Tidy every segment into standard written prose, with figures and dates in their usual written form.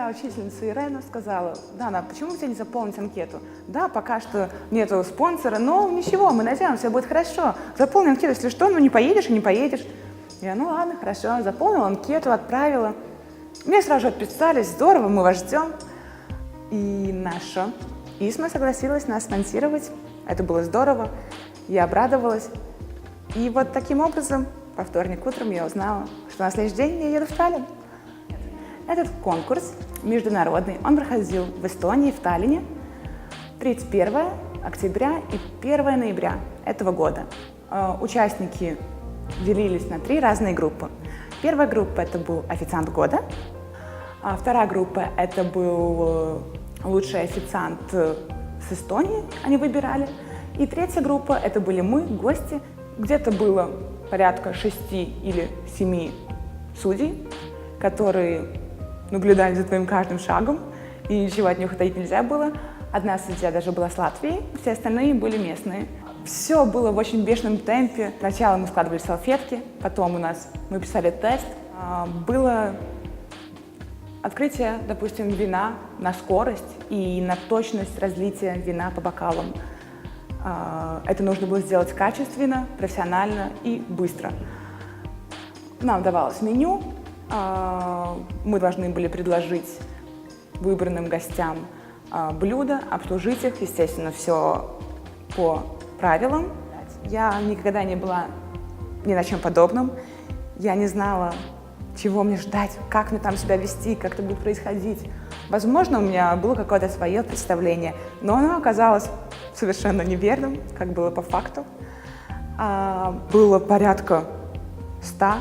моя учительница Ирена сказала: Дана, почему бы тебе не заполнить анкету? Да, пока что нету спонсора, но ничего, мы найдем, все будет хорошо. Заполни анкету, если что, ну не поедешь и не поедешь. Я, ну ладно, хорошо, заполнила анкету, отправила. Мне сразу же отписались: здорово, мы вас ждем. И наша ИСМА согласилась нас спонсировать. Это было здорово, я обрадовалась. И вот таким образом, во вторник утром я узнала, что на следующий день я еду в Таллин. Этот конкурс международный, он проходил в Эстонии, в Таллине 31 октября и 1 ноября этого года. Участники делились на 3 разные группы. Первая группа — это был официант года, вторая группа — это был лучший официант с Эстонии, они выбирали, и третья группа — это были мы, гости. Где-то было порядка 6 или 7 судей, которые наблюдали за твоим каждым шагом, и ничего от них утаить нельзя было. Одна судья даже была с Латвии, все остальные были местные. Все было в очень бешеном темпе. Сначала мы складывали салфетки, потом мы писали тест. Было открытие, допустим, вина на скорость и на точность разлития вина по бокалам. Это нужно было сделать качественно, профессионально и быстро. Нам давалось меню, мы должны были предложить выбранным гостям блюда, обслужить их, естественно, все по правилам. Я никогда не была ни на чем подобном, я не знала, чего мне ждать, как мне там себя вести, как это будет происходить. Возможно, у меня было какое-то свое представление, но оно оказалось совершенно неверным, как было по факту. Было порядка 100,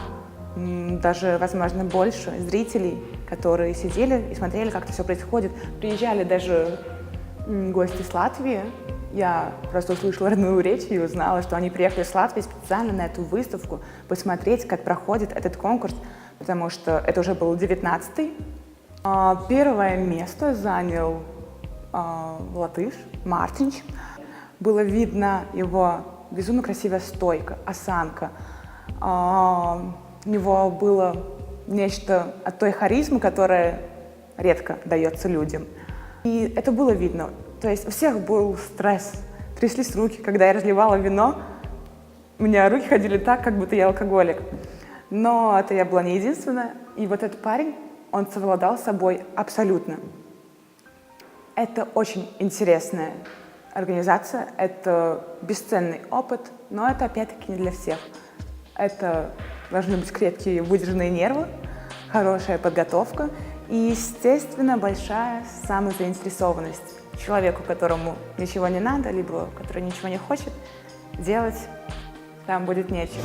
даже, возможно, больше зрителей, которые сидели и смотрели, как это все происходит. Приезжали даже гости с Латвии. Я просто услышала родную речь и узнала, что они приехали с Латвии специально на эту выставку посмотреть, как проходит этот конкурс, потому что это уже был 19-й. Первое место занял латыш Мартинч. Было видно его безумно красивая стойка, осанка. У него было нечто от той харизмы, которая редко дается людям. И это было видно. То есть у всех был стресс. Тряслись руки. Когда я разливала вино, у меня руки ходили так, как будто я алкоголик. Но это я была не единственная. И вот этот парень, он совладал с собой абсолютно. Это очень интересная организация, это бесценный опыт, но это опять-таки не для всех. Это должны быть крепкие выдержанные нервы, хорошая подготовка и, естественно, большая самозаинтересованность. Человеку, которому ничего не надо, либо который ничего не хочет, делать там будет нечего.